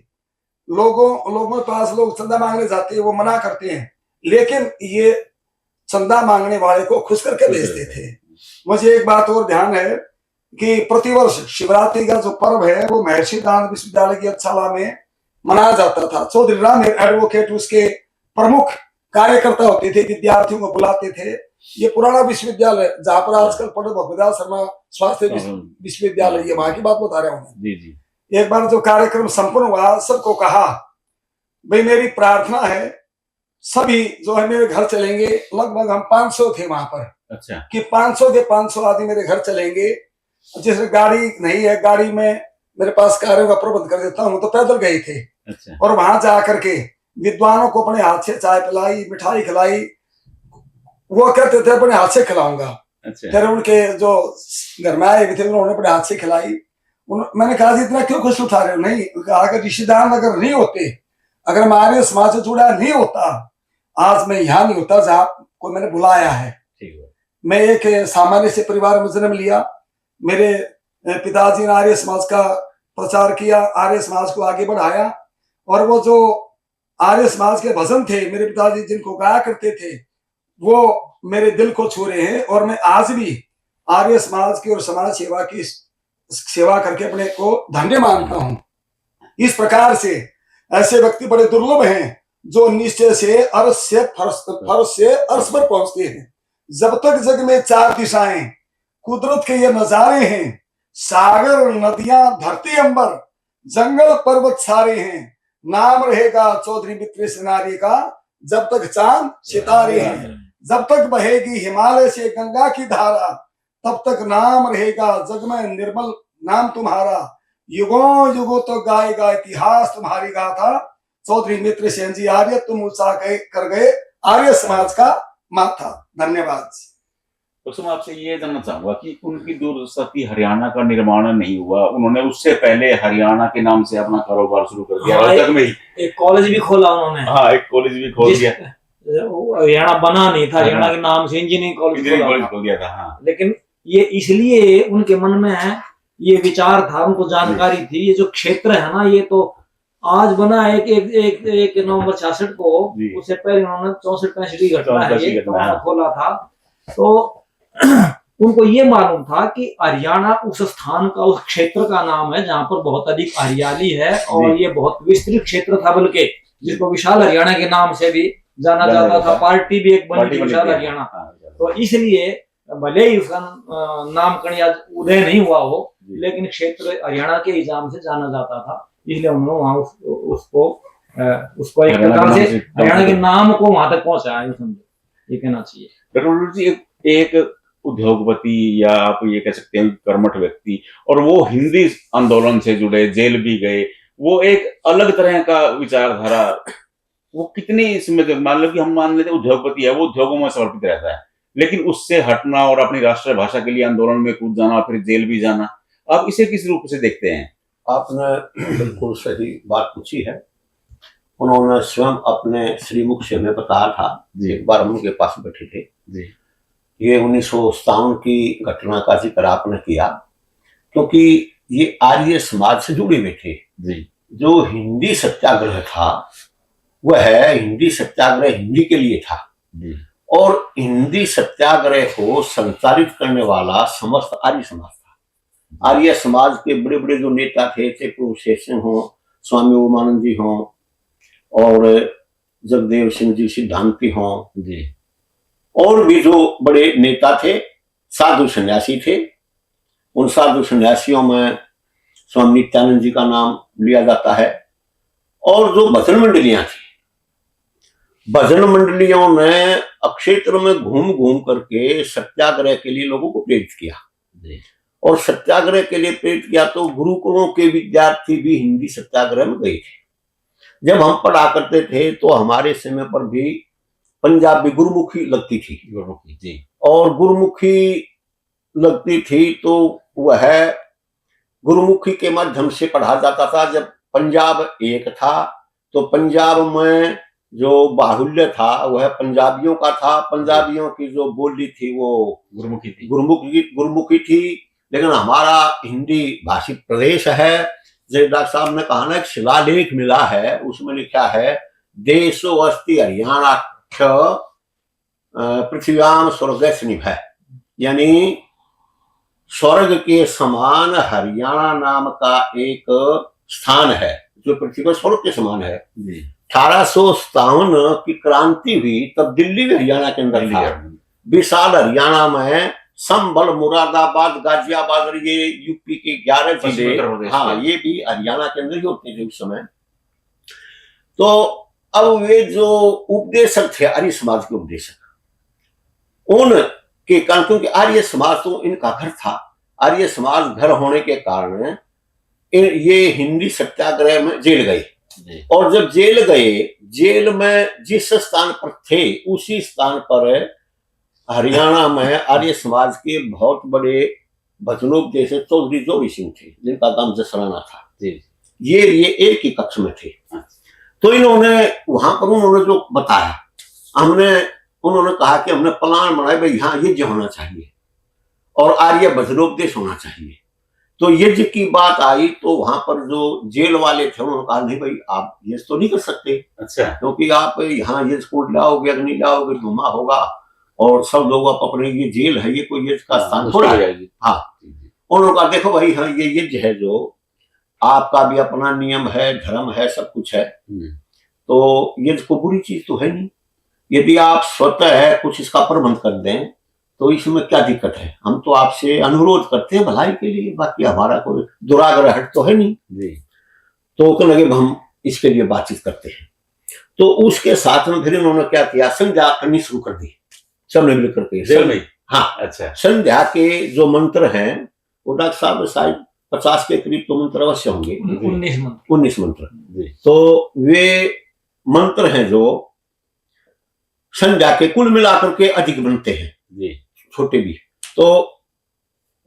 लोगों के पास लोग चंदा मांगने जाते हैं, वो मना करते हैं, लेकिन ये चंदा मांगने वाले को खुश करके भेजते थे। मुझे एक बात और ध्यान है कि प्रतिवर्ष शिवरात्रि का जो पर्व है वो महर्षि दान विश्वविद्यालय की अच्छाला में मनाया जाता था। चौधरी राम एडवोकेट उसके प्रमुख कार्यकर्ता होते थे, विद्यार्थियों को बुलाते थे। ये पुराना विश्वविद्यालय जहाँ पर आजकल पंडित भगवदास शर्मा स्वास्थ्य विश्वविद्यालय, ये वहां की बात बता रहा हूँ। एक बार जो कार्यक्रम संपन्न हुआ, सबको कहा भाई मेरी प्रार्थना है सभी जो है मेरे घर चलेंगे। लगभग हम 500 थे वहां पर। अच्छा। कि 500 के 500 आदमी मेरे घर चलेंगे। जिसमें गाड़ी नहीं है, गाड़ी में मेरे पास कारों का प्रबंध कर देता हूँ, तो पैदल गए थे। अच्छा। और वहां जा करके विद्वानों को अपने हाथ से चाय पिलाई, मिठाई खिलाई। वो कहते थे अपने हाथ से खिलाऊंगा। अच्छा। फिर उनके जो घर में आए थे उन्होंने अपने हाथ से खिलाई। मैंने कहा जी इतना क्यों खुश उठा रहे हो? नहीं, अगर रिश्तेदार अगर नहीं होते, अगर हमारे समाज से जुड़ा नहीं होता, आज मैं यहाँ नहीं होता जहाँ को मैंने बुलाया है। मैं एक सामान्य से परिवार में जन्म लिया। मेरे पिताजी ने आर्य समाज का प्रचार किया, आर्य समाज को आगे बढ़ाया। और वो जो आर्य समाज के भजन थे मेरे पिताजी जिनको गाया करते थे, वो मेरे दिल को छू रहे हैं। और मैं आज भी आर्य समाज की और समाज सेवा की सेवा करके अपने को धन्य मानता हूं। इस प्रकार से ऐसे व्यक्ति बड़े दुर्लभ हैं जो निश्चय से अर्श से फर्श से अर्श पर पहुंचते हैं। जब तक जग में 4 दिशाएं कुदरत के ये नजारे हैं, सागर नदियां धरती अंबर जंगल पर्वत सारे हैं, नाम रहेगा चौधरी मित्र सेन आर्य का जब तक चांद सितारे हैं। जब तक बहेगी हिमालय से गंगा की धारा, तब तक नाम रहेगा जग में निर्मल नाम तुम्हारा। युगों युगों तो गाएगा इतिहास तुम्हारी गाथा। चौधरी मित्र सेन जी आर्य, तुम ऊंचा कर गए आर्य समाज का माथा। धन्यवाद। तो मैं आपसे ये जानना चाहूंगा कि उनकी दूरदर्शी हरियाणा का निर्माण नहीं हुआ, उन्होंने उससे पहले हरियाणा के नाम से अपना कारोबार शुरू कर दिया, हाँ, रोहतक में ही। एक कॉलेज भी खोला उन्होंने। हाँ, एक कॉलेज भी खोल दिया। वो हरियाणा बना नहीं था, हरियाणा के नाम से इंजीनियरिंग कॉलेज खोल दिया था। हाँ, लेकिन ये इसलिए उनके मन में ये विचार था, उनको जानकारी थी, ये जो क्षेत्र है ना, ये तो आज बना है एक नवंबर 66 को, उससे पहले उन्होंने 64-65 की घटना है ये तो खोला था। तो उनको ये मालूम था कि हरियाणा उस स्थान का, उस क्षेत्र का नाम है जहां पर बहुत अधिक हरियाली है, और ये बहुत विस्तृत क्षेत्र था, बल्कि जिसको विशाल हरियाणा के नाम से भी जाना जाता था। पार्टी भी एक बनी थी विशाल हरियाणा। तो इसलिए भले ही उसका नामकरण या उदय नहीं हुआ हो, लेकिन क्षेत्र हरियाणा के ही नाम से जाना जाता था, इसलिए उन्होंने वहां उसको एक प्रकार से हरियाणा के नाम को वहां तक पहुंचाया, समझो, ये कहना चाहिए। डॉक्टर जी, एक उद्योगपति या आप ये कह सकते हैं कर्मठ व्यक्ति, और वो हिंदी आंदोलन से जुड़े, जेल भी गए, वो एक अलग तरह का विचारधारा, वो कितनी इसमें, मान लो कि हम मान लेते हैं उद्योगपति है, वो उद्योगों में समर्पित रहता है, लेकिन उससे हटना और अपनी राष्ट्रीय भाषा के लिए आंदोलन में कूद जाना, फिर जेल भी जाना, आप इसे किस रूप से देखते हैं? आपने बिल्कुल सही बात पूछी है। उन्होंने स्वयं अपने श्रीमुख से हमें बताया था, एक बार हम उनके पास बैठे थे जी। ये 1957 की घटना का जिक्र आपने किया, क्योंकि ये आर्य समाज से जुड़े हुए थे जी। जो हिंदी सत्याग्रह था, वह हिंदी सत्याग्रह हिंदी के लिए था जी। और हिंदी सत्याग्रह को संचालित करने वाला समस्त आर्य समाज था। आर्य समाज के बड़े बड़े जो नेता थे, प्रभु शेषन हो, स्वामी उमानंद जी हो, और जगदेव सिंह जी सिद्धांती हो जी, और भी जो बड़े नेता थे, साधु सन्यासी थे। उन साधु सन्यासियों में स्वामी नित्यानंद जी का नाम लिया जाता है। और जो भजन मंडलियां थी, भजन मंडलियों ने क्षेत्र में घूम घूम करके सत्याग्रह के लिए लोगों को प्रेरित किया, और सत्याग्रह के लिए प्रेरित किया तो गुरुकुलों के विद्यार्थी भी हिंदी सत्याग्रह में गए थे। जब हम पढ़ा करते थे तो हमारे समय पर भी पंजाबी गुरुमुखी लगती थी, गुरुमुखी जी, और गुरुमुखी लगती थी तो वह गुरुमुखी के माध्यम से पढ़ा जाता था। जब पंजाब एक था तो पंजाब में जो बाहुल्य था वह पंजाबियों का था। पंजाबियों की जो बोली थी वो गुरुमुखी थी। लेकिन हमारा हिंदी भाषिक प्रदेश है, जैसे डॉक्टर साहब ने कहा ना, एक शिलालेख मिला है, उसमें लिखा है देशो अस्ति हरियाणा पृथ्व्याम स्वर्गस्निभ है, यानी स्वर्ग के समान हरियाणा नाम का एक स्थान है जो पृथ्वी पर स्वर्ग के समान है। 1857 की क्रांति हुई तब दिल्ली भी हरियाणा के अंदर था। विशाल हरियाणा में संभल, मुरादाबाद, गाजियाबाद और ये यूपी के 11 जिले, हाँ, ये भी हरियाणा के अंदर ही होते थे उस समय। तो अब वे जो उपदेशक थे, आर्य समाज के उपदेशक, उनके कारण, क्योंकि आर्य समाज तो इनका घर था, आर्य समाज घर होने के कारण ये हिंदी सत्याग्रह में जेल गए। और जब जेल गए, जेल में जिस स्थान पर थे उसी स्थान पर हरियाणा में आर्य समाज के बहुत बड़े भजनोपदेशक चौधरी जोरी सिंह थे, जिनका नाम जसराना था। ये एक ही कक्ष में थे। तो इन्होंने वहां पर उन्होंने जो बताया, उन्होंने कहा कि हमने प्लान बनाया भाई यहाँ यज्ञ होना चाहिए और आर्य भजनोपदेश होना चाहिए। तो यज्ञ की बात आई तो वहां पर जो जेल वाले थे उन्होंने कहा नहीं भाई आप ये तो नहीं कर सकते, अच्छा, क्योंकि आप यहाँ यज्ञ कोट लाओगे, अग्नि लाओगे, धुआं होगा और सब लोग आप अपने, ये जेल है, ये कोई यज्ञ का स्थान थोड़ा है। हाँ, उन्होंने कहा देखो भाई, हाँ ये यज्ञ है, जो आपका भी अपना नियम है, धर्म है, सब कुछ है, तो यज्ञ को बुरी चीज तो है नहीं। यदि आप स्वतः है कुछ इसका प्रबंध कर दें तो इसमें क्या दिक्कत है। हम तो आपसे अनुरोध करते हैं भलाई के लिए, बाकी हमारा कोई दुराग्रह हट तो है नहीं जी। तो कहने लगे हम इसके लिए बातचीत करते हैं। तो उसके साथ में फिर उन्होंने क्या किया, संध्या करनी शुरू कर दी सबने मिल करके। हाँ, अच्छा, संध्या के जो मंत्र हैं वो डॉक्टर साहब शायद 50 के करीब तो मंत्र अवश्य होंगे, 19 मंत्र। तो वे मंत्र हैं जो संध्या के कुल मिलाकर के अधिक बनते हैं जी। छोटे भी, तो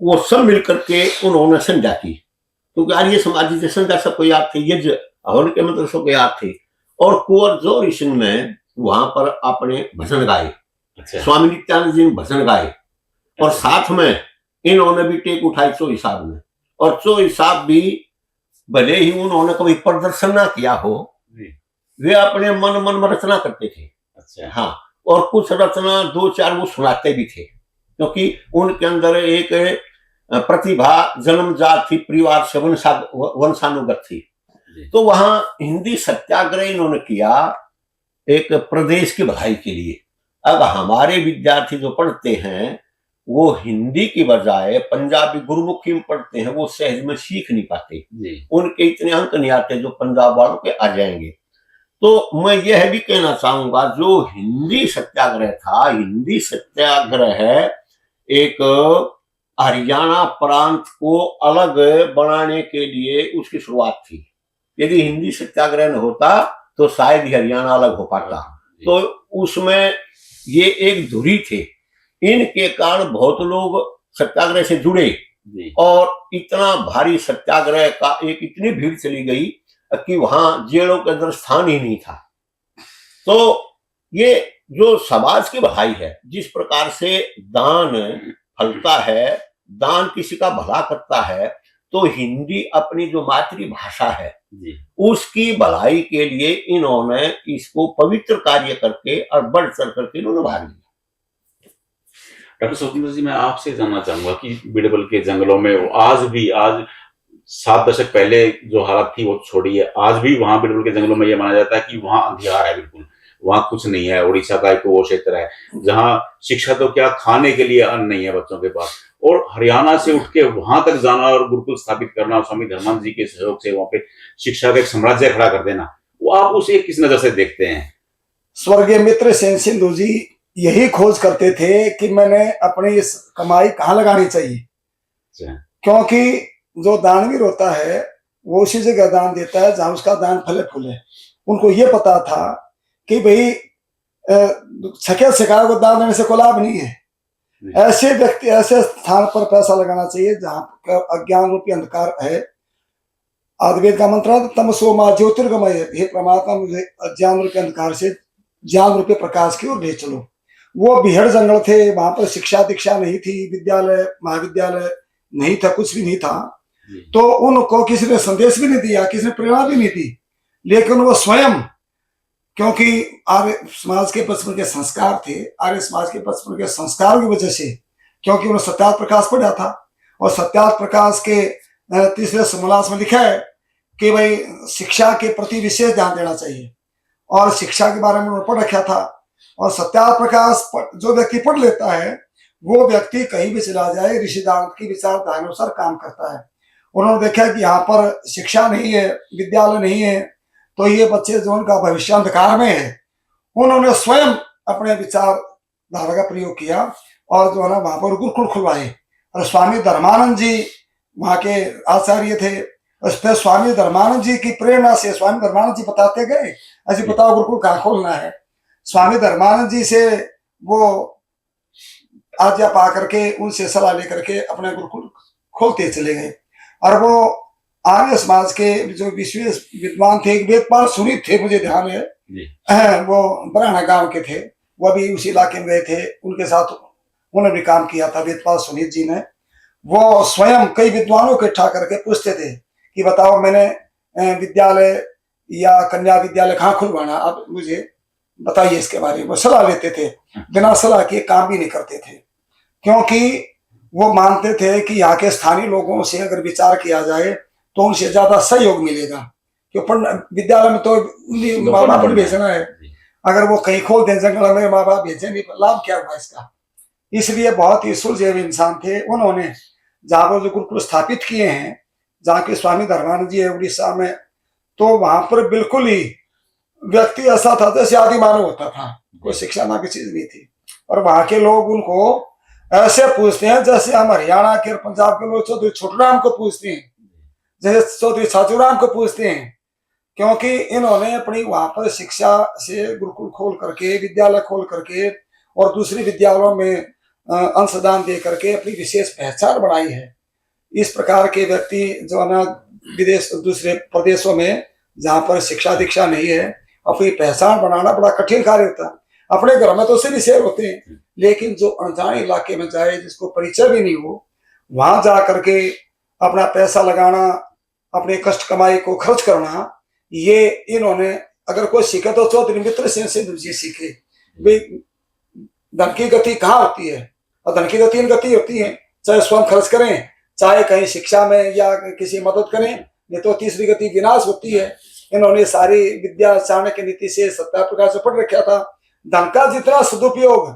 वो सब मिलकर के उन्होंने संध्या की, क्योंकि आर्य समाज से संध्या सबको याद थे, यज्ञ हवन के मंत्र सबको याद थे। और कुंवर जोरी सिंह ने वहां पर अपने भजन गाए, अच्छा स्वामी नित्यानंद जी ने भजन गाए, और साथ में इन्होंने भी टेक उठाई चोई साहब ने। और चोई साहब भी भले ही उन्होंने कभी प्रदर्शन ना किया हो, वे अपने मन मन में रचना करते थे। अच्छा हाँ, और कुछ रचना 2-4 वो सुनाते भी थे, क्योंकि उनके अंदर एक प्रतिभा जन्मजात थी, परिवार से वंशानुगत थी। तो वहां हिंदी सत्याग्रह इन्होंने किया एक प्रदेश की भलाई के लिए। अब हमारे विद्यार्थी जो पढ़ते हैं वो हिंदी की बजाय पंजाबी गुरुमुखी में पढ़ते हैं, वो सहज में सीख नहीं पाते, उनके इतने अंक नहीं आते जो पंजाब वालों के आ जाएंगे। तो मैं यह भी कहना चाहूंगा, जो हिंदी सत्याग्रह था, हिंदी सत्याग्रह एक हरियाणा प्रांत को अलग बनाने के लिए उसकी शुरुआत थी। यदि हिंदी सत्याग्रह न होता तो शायद ही हरियाणा अलग हो पाता। तो उसमें ये एक धुरी थे, इनके कारण बहुत लोग सत्याग्रह से जुड़े, और इतना भारी सत्याग्रह का एक इतनी भीड़ चली गई कि वहां जेलों के अंदर स्थान ही नहीं था। तो ये जो समाज की भलाई है, जिस प्रकार से दान फलता है, दान किसी का भला करता है, तो हिंदी अपनी जो मातृभाषा है उसकी भलाई के लिए इन्होंने इसको पवित्र कार्य करके और बढ़ चढ़ करके इन्होंने भाग लिया। डॉक्टर स्वतंत्र जी, मैं आपसे जानना चाहूंगा कि बीरबल के जंगलों में आज 7 दशक पहले जो हालत थी वो छोड़िए, आज भी वहां बीरबल के जंगलों में ये माना जाता है कि वहां अंधियार है, बिल्कुल वहां कुछ नहीं है। उड़ीसा का एक वो क्षेत्र है जहां शिक्षा तो क्या, खाने के लिए अन्न नहीं है बच्चों के पास। और हरियाणा से उठ के वहां तक जाना और गुरुकुल स्थापित करना, स्वामी धर्मानंद जी के सहयोग से वहां पे शिक्षा का एक साम्राज्य खड़ा कर देना, वो आप उसे किस नजर से देखते हैं? स्वर्गीय मित्र सेन सिंधु जी यही खोज करते थे कि मैंने अपनी इस कमाई कहाँ लगानी चाहिए, क्योंकि जो दानवीर होता है वो उसी जगह दान देता है जहां उसका दान फले फूले। उनको ये पता था कि भाई छके शिकार को दान देने से कोई लाभ नहीं है, ऐसे व्यक्ति ऐसे स्थान पर पैसा लगाना चाहिए जहां अज्ञान रूपी अंधकार है। आदिवेद का मंत्र है तमसो मां ज्योतिर्गमय, हे परमात्मा मुझे अज्ञान रूपी अंधकार से ज्ञान रूपी प्रकाश की ओर ले चलो। वो बिहड़ जंगल थे, वहां पर शिक्षा दीक्षा नहीं थी, विद्यालय महाविद्यालय नहीं था, कुछ भी नहीं था। तो उनको किसी ने संदेश भी नहीं दिया, किसी ने प्रेरणा भी नहीं दी, लेकिन वो स्वयं, क्योंकि आर्य समाज के बचपन के संस्कार थे, आर्य समाज के बचपन के संस्कार की वजह से, क्योंकि उन्होंने सत्यार्थ प्रकाश पढ़ा था, और सत्यार्थ प्रकाश के 3रे समोल्लास में लिखा है कि भाई शिक्षा के प्रति विशेष ध्यान देना चाहिए, और शिक्षा के बारे में उन्होंने पढ़ रखा था। और सत्यार्थ प्रकाश जो व्यक्ति पढ़ लेता है वो व्यक्ति कहीं भी चला जाए ऋषिदान की विचारधारा अनुसार काम करता है। उन्होंने देखा कि यहाँ पर शिक्षा नहीं है, विद्यालय नहीं है, तो ये बच्चे जो उनका भविष्य अंधकार में है। उन्होंने स्वयं अपने विचारधारा का प्रयोग किया और जो है ना वहां पर गुरुकुल खुलवाए। और स्वामी धर्मानंद जी वहां के आचार्य थे। उस पर स्वामी धर्मानंद जी की प्रेरणा से स्वामी धर्मानंद जी बताते गए, ऐसे बताओ गुरुकुल कहाँ खोलना है। स्वामी धर्मानंद जी से वो आज्ञा पा करके उनसे सलाह लेकर के अपने गुरुकुल खोलते चले गए। और वो आर्य समाज के जो विशेष विद्वान थे, वेदपाल सुनीत थे, मुझे ध्यान है, वो बराना गांव के थे, वो भी उसी इलाके में गए थे, उनके साथ उन्होंने भी काम किया था वेदपाल सुनीत जी ने। वो स्वयं कई विद्वानों को इकट्ठा करके पूछते थे कि बताओ मैंने विद्यालय या कन्या विद्यालय कहाँ खुलवाना, आप मुझे बताइए इसके बारे में। वो सलाह लेते थे, बिना सलाह के काम भी नहीं करते थे, क्योंकि वो मानते थे कि यहाँ के स्थानीय लोगों से अगर विचार किया जाए तो उनसे ज्यादा सहयोग मिलेगा। क्योंकि विद्यालय में तो माँ बाप ने भेजना है, अगर वो कहीं खोल दें जंगल में, माँ बाप भेजे नहीं, लाभ क्या हुआ इसका। इसलिए बहुत ही सुलझे हुए इंसान थे। उन्होंने जहाँ पर जो गुरुकुल स्थापित किए हैं, जहाँ के स्वामी धर्मानंद जी है उड़ीसा में, तो वहां पर बिल्कुल ही व्यक्ति ऐसा था जैसे आदि मानव होता था, कोई शिक्षा ना की चीज नहीं थी। और वहां के लोग उनको ऐसे पूछते हैं जैसे हम हरियाणा के और पंजाब के लोग चौधरी छोटूराम को पूछते हैं, जैसे चौधरी छाछूराम को पूछते हैं, क्योंकि इन्होंने अपनी वहां पर शिक्षा से गुरुकुल खोल करके, विद्यालय खोल करके और दूसरे विद्यालयों में अंशदान दे करके अपनी विशेष पहचान बनाई है। इस प्रकार के व्यक्ति जो है ना विदेश दूसरे प्रदेशों में जहाँ पर शिक्षा दीक्षा नहीं है, अपनी पहचान बनाना बड़ा कठिन कार्य होता है। अपने घर में तो सिर्फ शेर होते हैं, लेकिन जो अनजाने इलाके में जाए, जिसको परिचय भी नहीं हो, वहां जा करके अपना पैसा लगाना, अपने कष्ट कमाई को खर्च करना, ये इन्होंने अगर कोई सीखे तो चौधरी मित्र सेन से जी सीखे। भाई धन की गति कहाँ होती है, और धन की दो तीन गति होती है, चाहे स्वयं खर्च करें, चाहे कहीं शिक्षा में या किसी मदद करें, नहीं तो तीसरी गति विनाश होती है। इन्होंने सारी विद्या चाणक्य नीति से सत्याप्रकाश से पढ़ रखा था। धन का जितना सदुपयोग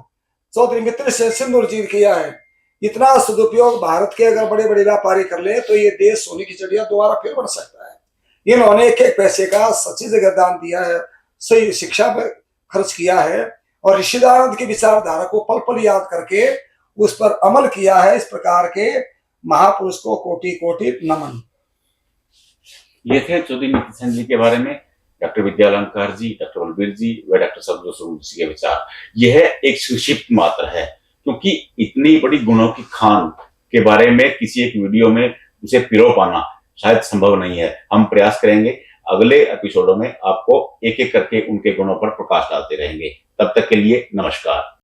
चौधरी मित्र सेन सिंदूर जी ने किया है, इतना सदुपयोग भारत के अगर बड़े बड़े व्यापारी कर ले तो ये देश सोने की चिड़िया दोबारा फिर बन सकता है। इन्होंने एक एक पैसे का सच्ची जगह दान दिया है, सही शिक्षा पर खर्च किया है, और ऋषिदानंद की विचारधारा को पल पल याद करके उस पर अमल किया है। इस प्रकार के महापुरुष को कोटि कोटि नमन। ये थे चौधरी मित्र सेन जी के बारे में डॉक्टर विद्यालंकार जी, डॉक्टर बलबीर जी व डॉक्टर शब्द स्वरूप जी के विचार। यह एक संक्षिप्त मात्र है, क्योंकि इतनी बड़ी गुणों की खान के बारे में किसी एक वीडियो में उसे पिरो पाना शायद संभव नहीं है। हम प्रयास करेंगे अगले एपिसोडों में आपको एक एक करके उनके गुणों पर प्रकाश डालते रहेंगे। तब तक के लिए नमस्कार।